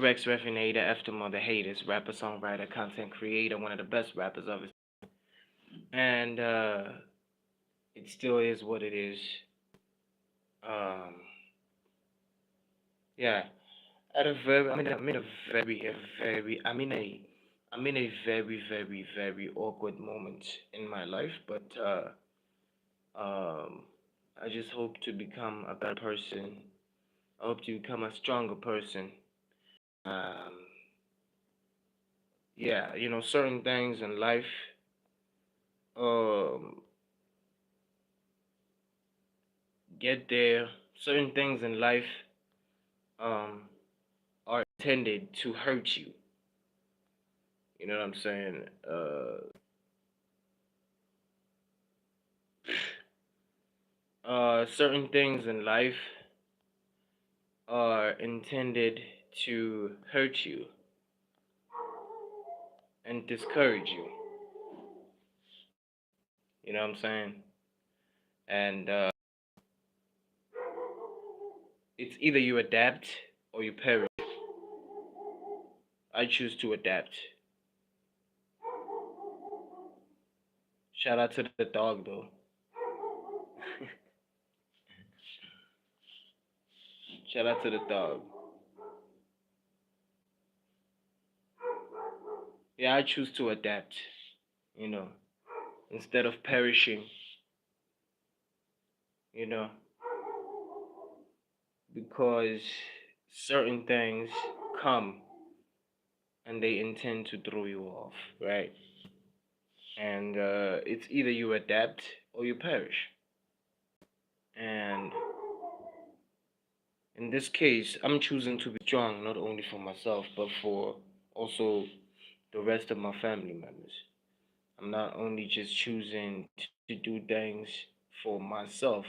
Recs Refinator, Aftermother Haters, rapper, songwriter, content creator, one of the best rappers of his. And it still is what it is. Um, yeah, at a very, I'm in a very, I'm in a very, very, very awkward moment in my life. But um, I just hope to become a better person. I hope to become a stronger person. Um, yeah, certain things in life, um, get there. Certain things in life, um, are intended to hurt you. You know what I'm saying? Certain things in life are intended to hurt you and discourage you. You know what I'm saying? And it's either you adapt or you perish. I choose to adapt. Shout out to the dog though. Shout out to the dog. Yeah, I choose to adapt. You know, instead of perishing. You know, because certain things come and they intend to throw you off, right? And it's either you adapt or you perish. And in this case, I'm choosing to be strong not only for myself but for also the rest of my family members. I'm not only just choosing to do things for myself,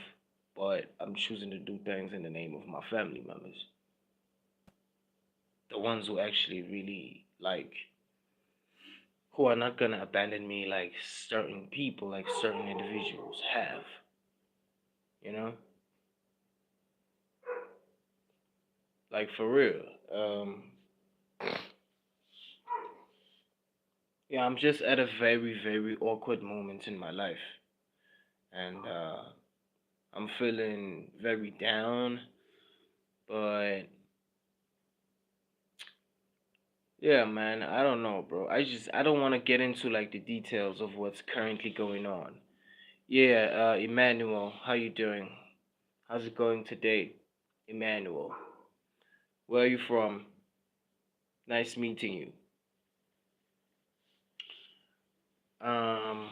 but I'm choosing to do things in the name of my family members. The ones who actually really like, who are not gonna abandon me like certain people, like certain individuals have. You know, like for real. Yeah, I'm just at a very, very awkward moment in my life, and I'm feeling very down. But yeah, man, I don't know, bro. I don't want to get into like the details of what's currently going on. Yeah, Emmanuel, how you doing? How's it going today, Emmanuel? Where are you from? Nice meeting you. Um,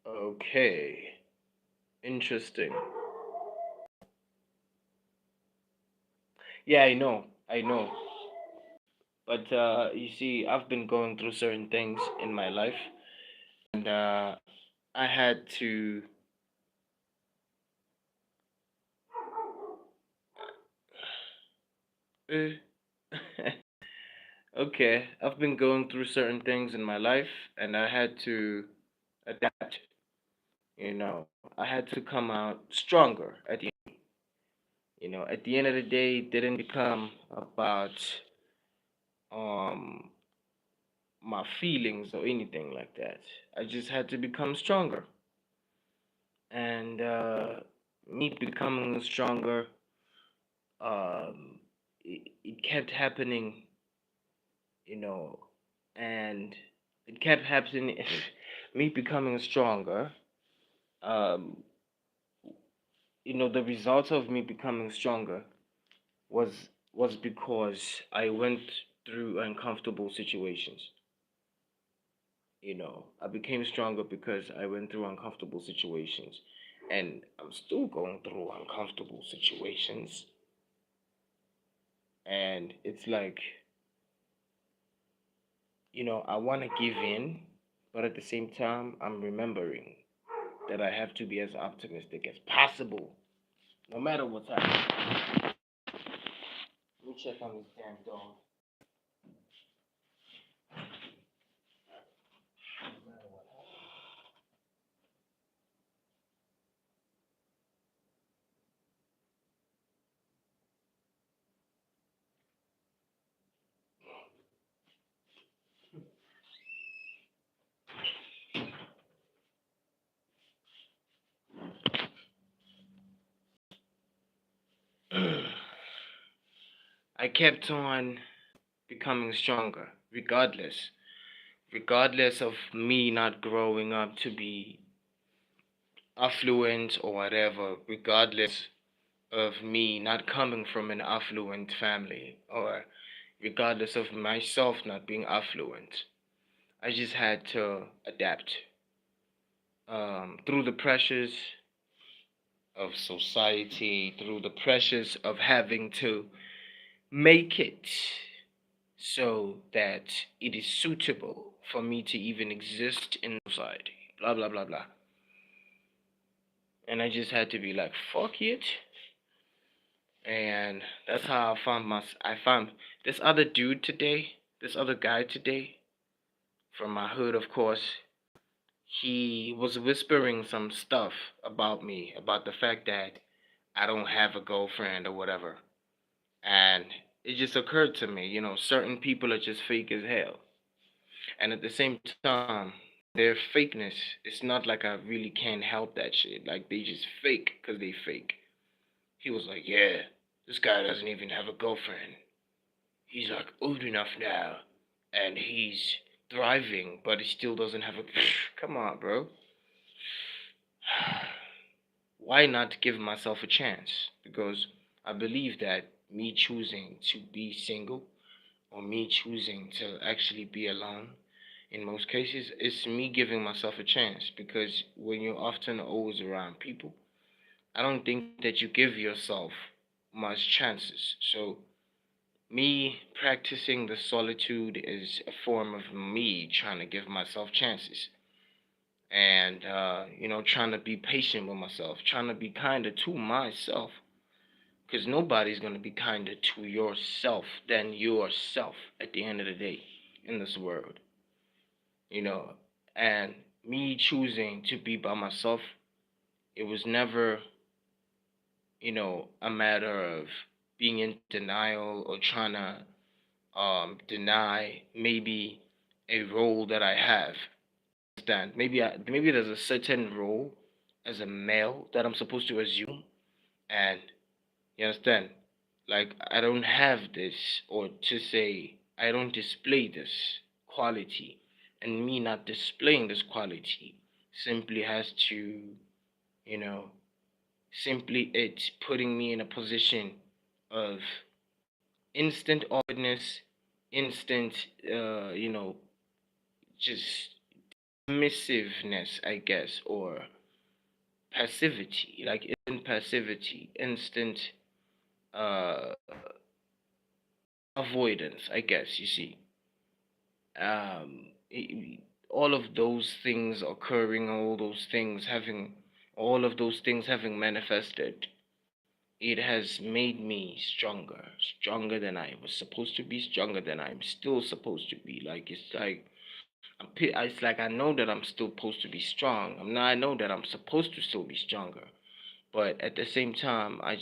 okay, interesting. Yeah, I know. But you see, I've been going through certain things in my life, and I had to. Uh, okay, I've been going through certain things in my life, and I had to adapt. You know, I had to come out stronger at the end. At the end of the day, it didn't become about um my feelings or anything like that. I just had to become stronger, and me becoming stronger, it kept happening, you know, and it kept happening. Me becoming stronger, um, the result of me becoming stronger was was because I went through uncomfortable situations. I became stronger because I went through uncomfortable situations, and I'm still going through uncomfortable situations. And it's like, I want to give in, but at the same time, I'm remembering that I have to be as optimistic as possible, no matter what's happening. Let me check on this damn dog. I kept on becoming stronger, regardless of me not growing up to be affluent or whatever, regardless of me not coming from an affluent family, or regardless of myself not being affluent. I just had to adapt through the pressures of society, through the pressures of having to make it so that it is suitable for me to even exist in society. Blah blah blah blah. And I just had to be like, fuck it. And that's how I found this other dude today, this other guy today, from my hood, of course. He was whispering some stuff about me, about the fact that I don't have a girlfriend or whatever. And it just occurred to me, certain people are just fake as hell. And at the same time, their fakeness, it's not like I really can't help that shit. Like, they just fake because they fake. He was like, yeah, this guy doesn't even have a girlfriend. He's like old enough now, and he's thriving, but he still doesn't have a. Come on, bro. Why not give myself a chance? Because I believe that me choosing to be single, or me choosing to actually be alone, in most cases, it's me giving myself a chance. Because when you're often always around people, I don't think that you give yourself much chances. So me practicing the solitude is a form of me trying to give myself chances, and trying to be patient with myself, trying to be kinder to myself, because nobody's going to be kinder to yourself than yourself at the end of the day in this world. you know and me choosing to be by myself, it was never a matter of being in denial or trying to deny maybe a role that I have. Understand? Maybe there's a certain role as a male that I'm supposed to assume, and you understand. Like, I don't have this, or to say I don't display this quality, and me not displaying this quality simply has to, you know, simply it's putting me in a position of instant awkwardness, instant, just submissiveness, I guess, or passivity, like instant passivity, instant uh, avoidance, I guess, you see. Um, all of those things occurring, all of those things having manifested, it has made me stronger than I was supposed to be, stronger than I'm still supposed to be. Like, it's like it's like I know that I'm still supposed to be strong. I know that I'm supposed to still be stronger, but at the same time, I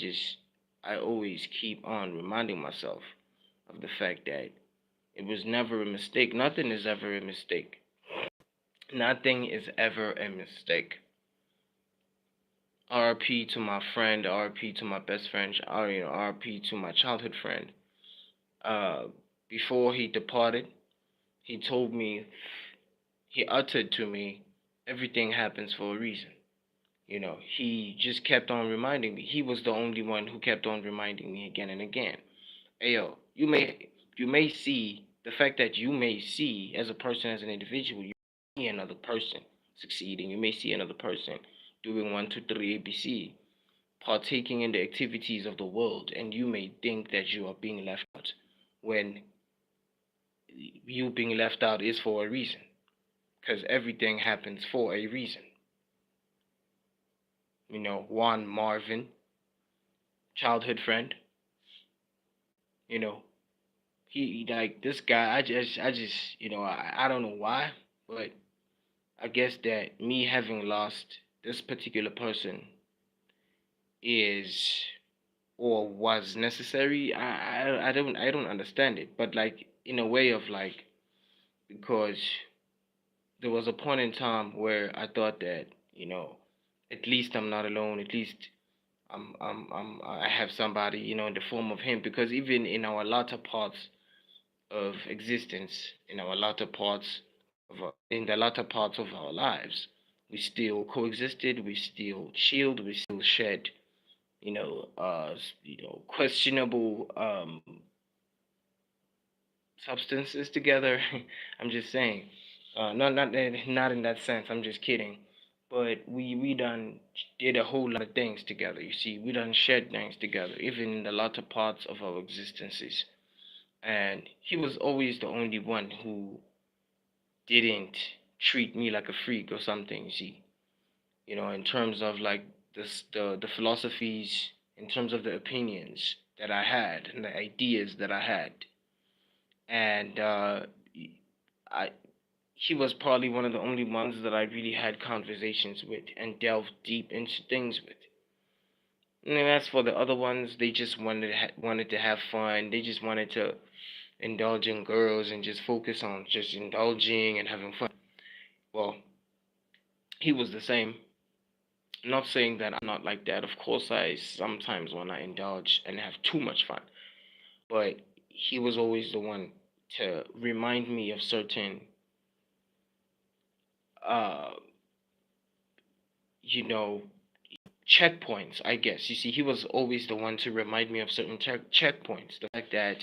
always keep on reminding myself of the fact that it was never a mistake. Nothing is ever a mistake. Nothing is ever a mistake. RP to my friend, RP to my best friend, RP to my childhood friend. Uh, Before he departed, he told me, he uttered to me, everything happens for a reason. He just kept on reminding me. He was the only one who kept on reminding me again and again. Hey, yo, you may see the fact that you may see as a person, as an individual, you see another person succeeding. You may see another person doing one, two, three, ABC, partaking in the activities of the world, and you may think that you are being left out when you being left out is for a reason, because everything happens for a reason. Juan Marvin, childhood friend, you know, like this guy. I don't know why, but I guess that me having lost this particular person is or was necessary. I don't understand it, but like in a way of like, because there was a point in time where I thought that at least I'm not alone. At least I have somebody, in the form of him, because even in our latter parts of existence, in the latter parts of our lives, we still coexisted, we still chilled, we still shared, questionable substances together. I'm just saying, not in that sense. I'm just kidding. But we done did a whole lot of things together. You see, we done shared things together, even in the latter parts of our existences. And he was always the only one who didn't treat me like a freak or something. You see, in terms of like the philosophies, in terms of the opinions that I had and the ideas that I had, and I he was probably one of the only ones that I really had conversations with and delved deep into things with. And then as for the other ones, they just wanted to have fun. They just wanted to indulge in girls and just focus on just indulging and having fun. Well, he was the same. I'm not saying that I'm not like that. Of course, I sometimes want to indulge and have too much fun. But he was always the one to remind me of certain, uh, you know, checkpoints, I guess. You see, he was always the one to remind me of certain checkpoints. The fact that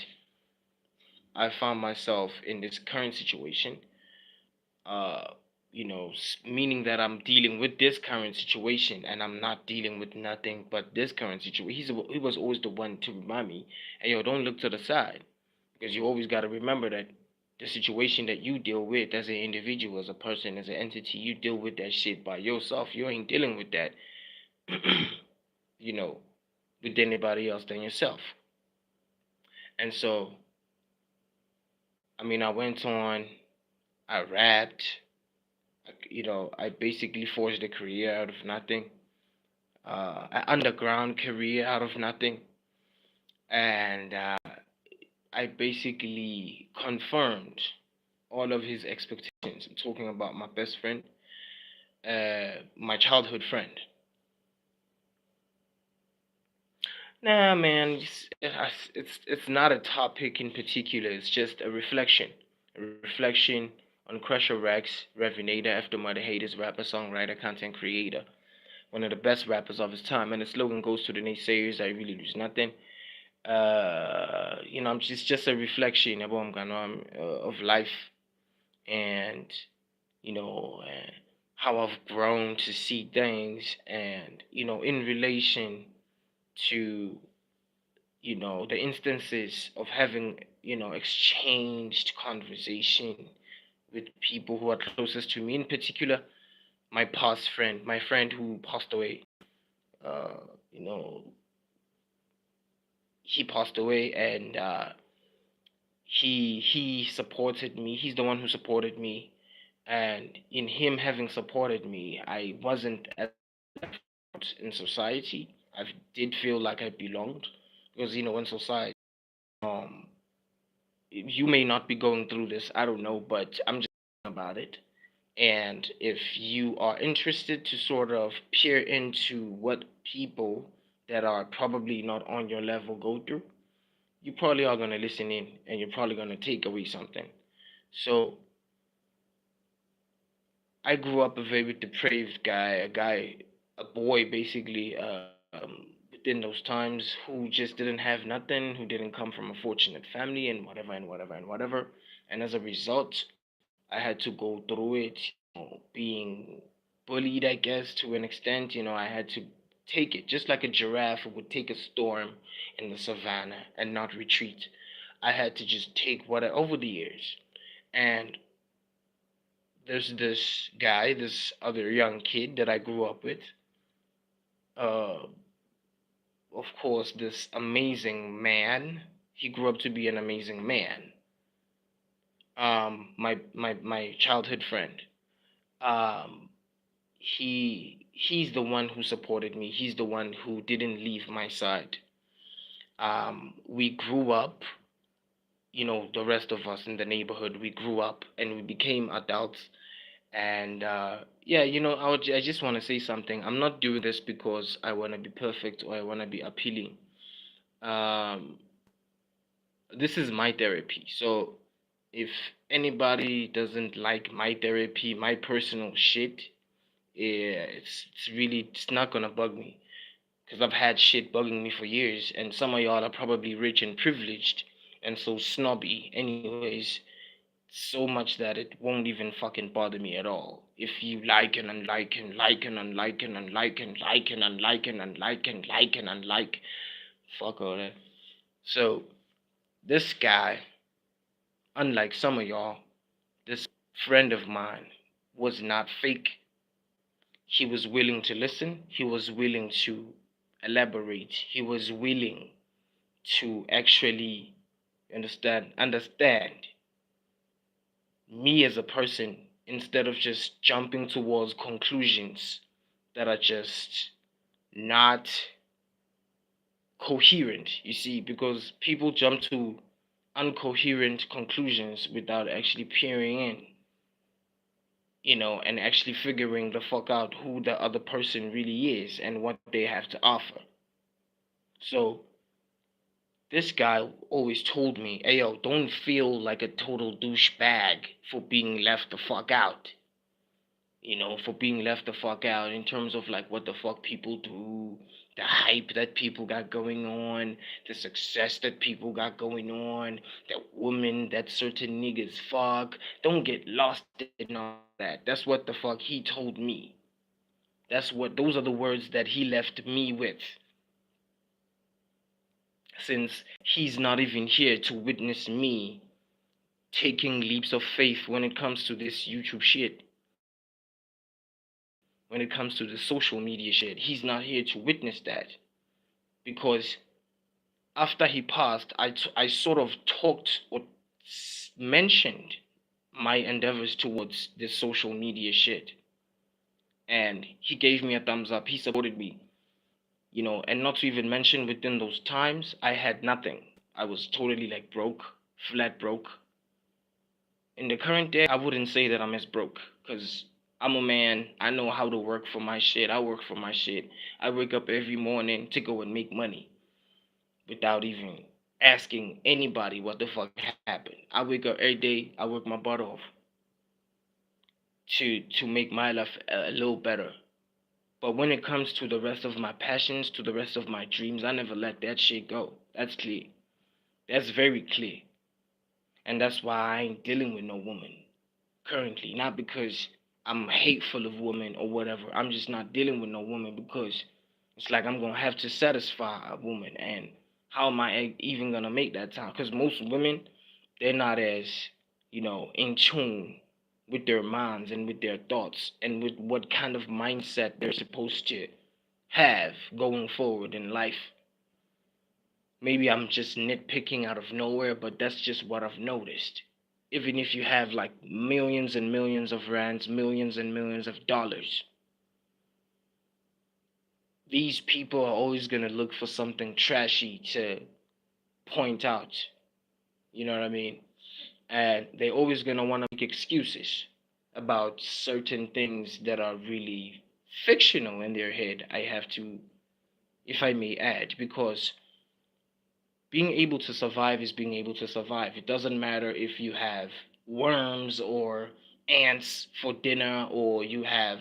I found myself in this current situation, uh, meaning that I'm dealing with this current situation and I'm not dealing with nothing but this current situation. He was always the one to remind me, hey, yo, don't look to the side, because you always got to remember that the situation that you deal with as an individual, as a person, as an entity, you deal with that shit by yourself. You ain't dealing with that, you know, with anybody else than yourself. And so, I mean, I went on, I rapped, I basically forged a career out of nothing, an underground career out of nothing. And I basically confirmed all of his expectations. I'm talking about my best friend, my childhood friend. Nah, man, it's not a topic in particular. It's just a reflection on Krusher Recs, Revinator, after Mother Haters, rapper, songwriter, content creator, one of the best rappers of his time. And the slogan goes to the naysayers: "I really lose nothing." I'm just a reflection of life, and how I've grown to see things, and in relation to the instances of having exchanged conversation with people who are closest to me, in particular my past friend, my friend who passed away. uh you know he passed away, and he supported me. He's the one who supported me, and in him having supported me, I wasn't as in society. I did feel like I belonged, because in society, um you may not be going through this, I don't know, but I'm just about it. And if you are interested to sort of peer into what people that are probably not on your level go through, you probably are going to listen in, and you're probably going to take away something. So I grew up a very depraved guy, a boy basically, within those times, who just didn't have nothing, who didn't come from a fortunate family, and whatever, and whatever, and whatever. And as a result, I had to go through it, being bullied, I guess, to an extent. I had to take it, just like a giraffe would take a storm in the savannah and not retreat. I had to just take what over the years. And there's this guy, this other young kid that I grew up with. Uh, of course, this amazing man. He grew up to be an amazing man. My childhood friend. Um, he's the one who supported me. He's the one who didn't leave my side. We grew up. The rest of us in the neighborhood, we grew up and we became adults, And yeah, I just want to say something. I'm not doing this because I want to be perfect or I want to be appealing. Um, this is my therapy. So if anybody doesn't like my therapy, my personal shit, yeah, it's not gonna bug me because I've had shit bugging me for years, and some of y'all are probably rich and privileged and so snobby, anyways, so much that it won't even fucking bother me at all. If you like and unlike and like and unlike and unlike and like and unlike and unlike and like and unlike, fuck all that. So this guy, unlike some of y'all, this friend of mine was not fake. He was willing to listen. He was willing to elaborate. He was willing to actually understand me as a person instead of just jumping towards conclusions that are just not coherent, you see, because people jump to uncoherent conclusions without actually peering in, and actually figuring the fuck out who the other person really is and what they have to offer. So this guy always told me, hey yo, don't feel like a total douchebag for being left the fuck out. For being left the fuck out in terms of like what the fuck people do, the hype that people got going on, the success that people got going on, the woman that certain niggas fuck. Don't get lost in all that. That's what the fuck he told me. Those are the words that he left me with. Since he's not even here to witness me taking leaps of faith when it comes to this YouTube shit, when it comes to the social media shit. He's not here to witness that because after he passed, I sort of talked or mentioned my endeavors towards this social media shit. And he gave me a thumbs up. He supported me, and not to even mention within those times, I had nothing. I was totally like broke, flat broke. In the current day, I wouldn't say that I'm as broke because I'm a man. I know how to work for my shit. I work for my shit. I wake up every morning to go and make money without even asking anybody what the fuck happened. I wake up every day. I work my butt off to make my life a little better. But when it comes to the rest of my passions, to the rest of my dreams, I never let that shit go. That's clear. That's very clear. And that's why I ain't dealing with no woman currently. Not because I'm hateful of women or whatever. I'm just not dealing with no woman because it's like I'm gonna have to satisfy a woman, and how am I even gonna make that time? Because most women, they're not as in tune with their minds and with their thoughts and with what kind of mindset they're supposed to have going forward in life. Maybe I'm just nitpicking out of nowhere, but that's just what I've noticed. Even if you have like millions and millions of rands, millions and millions of dollars, these people are always going to look for something trashy to point out. You know what I mean? And they always going to want to make excuses about certain things that are really fictional in their head. I have to, if I may add, because being able to survive is being able to survive. It doesn't matter if you have worms or ants for dinner or you have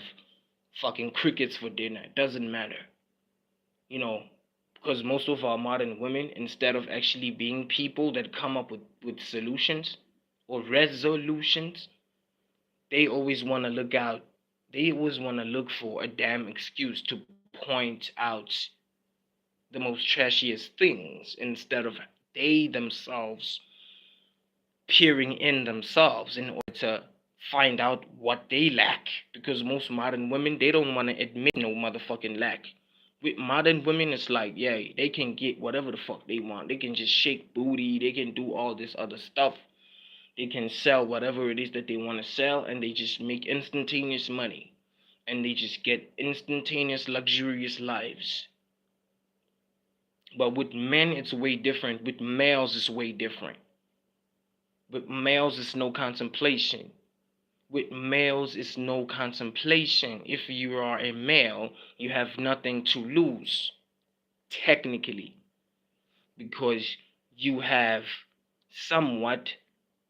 fucking crickets for dinner. It doesn't matter. You know, because most of our modern women, instead of actually being people that come up with solutions or resolutions, they always want to look out. They always want to look for a damn excuse to point out the most trashiest things instead of they themselves peering in themselves in order to find out what they lack. Because most modern women, they don't want to admit no motherfucking lack. With modern women, it's like, yeah, they can get whatever the fuck they want. They can just shake booty. They can do all this other stuff. They can sell whatever it is that they want to sell, and they just make instantaneous money. And they just get instantaneous, luxurious lives. But with men, it's way different. With males, it's way different. With males, it's no contemplation. With males, it's no contemplation. If you are a male, you have nothing to lose, technically, because you have somewhat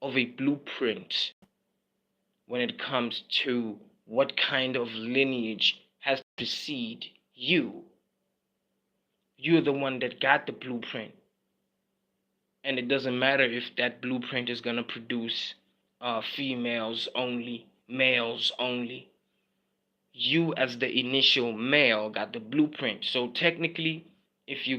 of a blueprint when it comes to what kind of lineage has to precede you. You're the one that got the blueprint. And it doesn't matter if that blueprint is going to produce females only, males only. You, as the initial male, got the blueprint. So technically, if you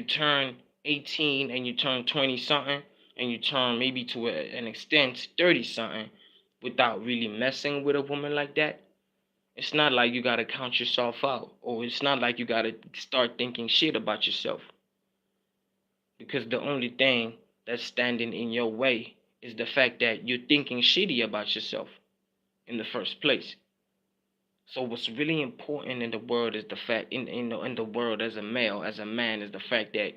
turn 18 and you turn 20 something, and you turn maybe to an extent 30 something without really messing with a woman like that, it's not like you got to count yourself out, or it's not like you got to start thinking shit about yourself. Because the only thing that's standing in your way is the fact that you're thinking shitty about yourself in the first place. So what's really important in the world is the fact in the world as a male, as a man, is the fact that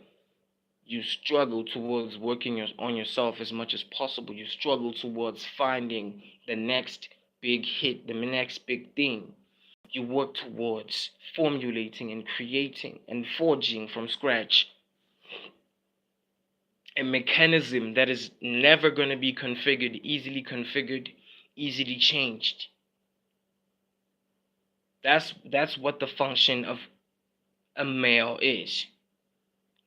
you struggle towards working on yourself as much as possible. You struggle towards finding the next big hit, the next big thing. You work towards formulating and creating and forging from scratch a mechanism that is never going to be configured, easily changed. That's what the function of a male is.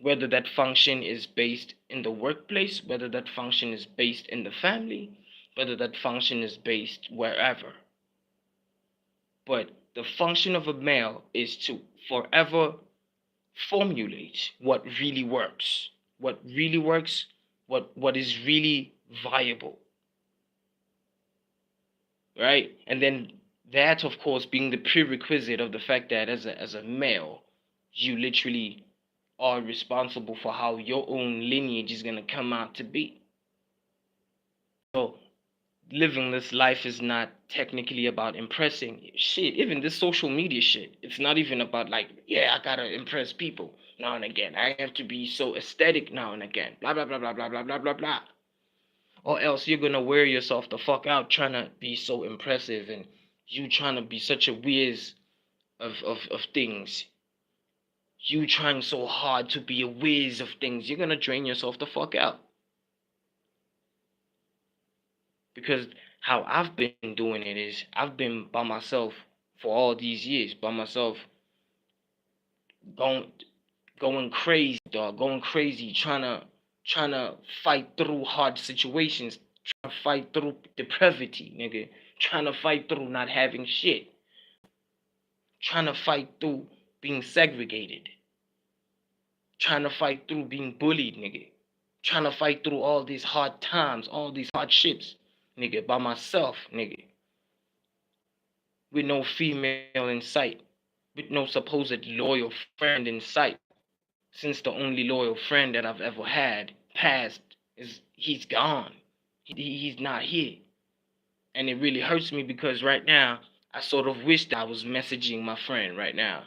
Whether that function is based in the workplace, whether that function is based in the family, whether that function is based wherever. But the function of a male is to forever formulate what really works, what is really viable, right? And then that, of course, being the prerequisite of the fact that as a male, you literally are responsible for how your own lineage is gonna come out to be. So living this life is not technically about impressing shit. Even this social media shit, it's not even about like, yeah, I gotta impress people now and again. I have to be so aesthetic now and again. Blah blah blah blah blah blah blah blah blah. Or else you're gonna wear yourself the fuck out trying to be so impressive, and you trying to be such a whiz of things. You trying so hard to be a whiz of things, you're gonna drain yourself the fuck out. Because how I've been doing it is I've been by myself for all these years, by myself, going going crazy, dog, going crazy, trying to fight through hard situations, trying to fight through depravity, nigga, trying to fight through not having shit, trying to fight through being segregated, trying to fight through being bullied, nigga, trying to fight through all these hard times, all these hardships, nigga, by myself, nigga, with no female in sight, with no supposed loyal friend in sight, since the only loyal friend that I've ever had passed he's gone. He's not here. And it really hurts me because right now I sort of wish that I was messaging my friend right now,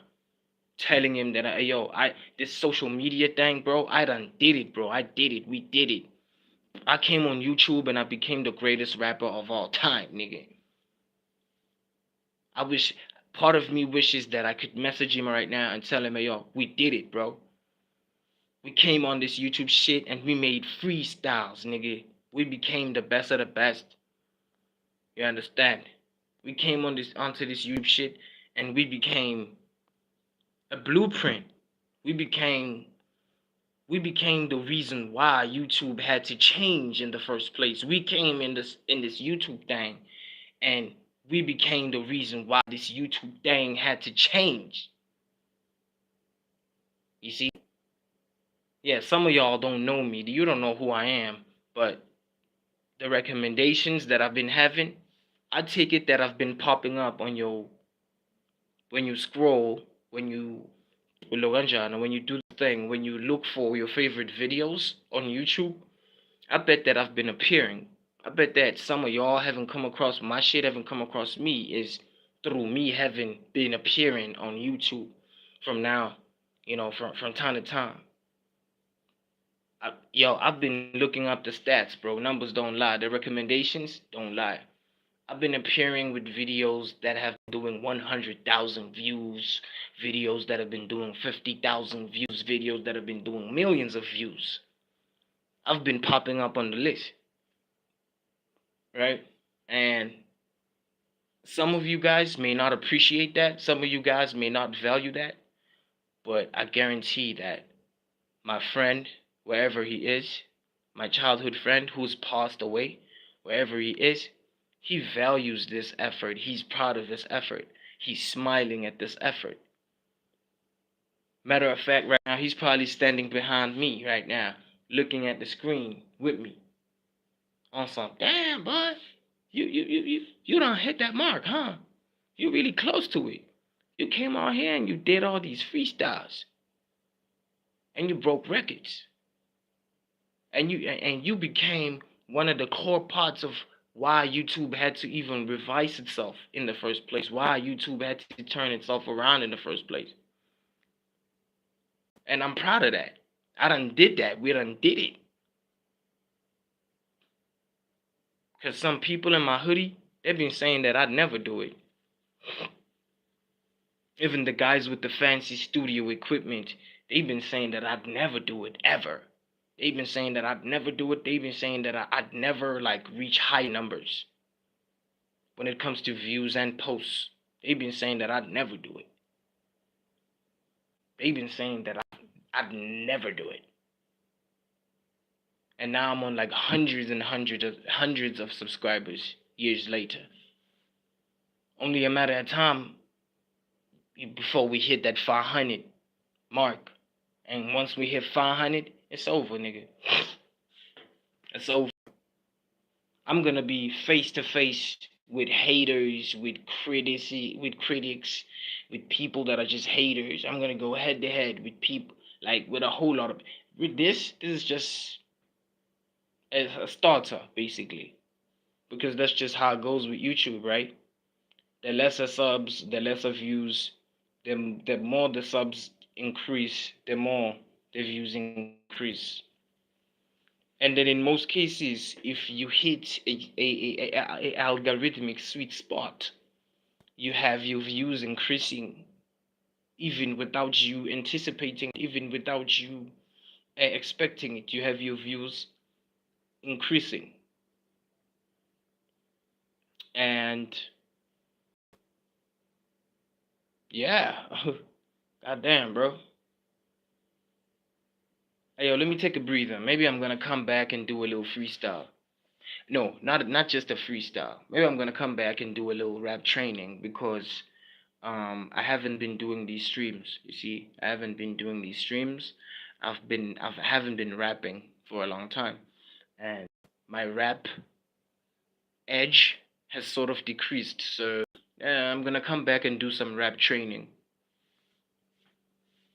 telling him that I this social media thing, bro, I done did it, bro. I did it. We did it. I came on YouTube and I became the greatest rapper of all time, nigga. I wish Part of me wishes that I could message him right now and tell him, hey, yo, we did it, bro. We came on this YouTube shit and we made freestyles, nigga. We became the best of the best. You understand? We came onto this YouTube shit and we became a blueprint. We became the reason why YouTube had to change in the first place. We came in this YouTube thing and we became the reason why this YouTube thing had to change. You see? Yeah, some of y'all don't know me. You don't know who I am, but the recommendations that I've been having, I take it that I've been popping up on your when you scroll, when you when you do the thing, when you look for your favorite videos on YouTube. I bet that I've been appearing. I bet that some of y'all haven't come across my shit, haven't come across me is through me having been appearing on YouTube from now, from time to time. I've been looking up the stats, bro. Numbers don't lie. The recommendations don't lie. I've been appearing with videos that have been doing 100,000 views, videos that have been doing 50,000 views, videos that have been doing millions of views. I've been popping up on the list, right? And some of you guys may not appreciate that. Some of you guys may not value that. But I guarantee that my friend, wherever he is, my childhood friend who's passed away, wherever he values this effort. He's proud of this effort. He's smiling at this effort. Matter of fact, right now, he's probably standing behind me right now, looking at the screen with me on some, damn, bud, you done hit that mark, huh? You really close to it. You came out here and you did all these freestyles, and you broke records, and you became one of the core parts of why YouTube had to even revise itself in the first place, why YouTube had to turn itself around in the first place. And I'm proud of that. I done did that. We done did it. Because some people in my hoodie, they've been saying that I'd never do it. Even the guys with the fancy studio equipment, they've been saying that I'd never do it, ever. They've been saying that I'd never do it. They've been saying that I'd never, like, reach high numbers when it comes to views and posts. They've been saying that I'd never do it. They've been saying that I'd never do it. And now I'm on like hundreds and hundreds of subscribers years later. Only a matter of time before we hit that 500 mark. And once we hit 500, it's over, nigga. It's over. I'm gonna be face to face with haters, with critics, with people that are just haters. I'm gonna go head to head with people, like with a whole lot of. With this is just as a starter, basically, because that's just how it goes with YouTube, right? The lesser subs, the lesser views, the more the subs increase, the more the views increase. And then in most cases, if you hit a algorithmic sweet spot, you have your views increasing even without you anticipating, even without you expecting it. You have your views increasing. And yeah, goddamn, bro. Hey, yo, let me take a breather. Maybe I'm gonna come back and do a little freestyle. No, not just a freestyle. Maybe I'm gonna come back and do a little rap training because I haven't been doing these streams. You see, I haven't been doing these streams. I haven't been rapping for a long time, and my rap edge has sort of decreased. So yeah, I'm gonna come back and do some rap training,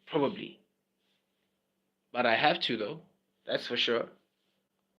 probably. But I have to though. That's for sure.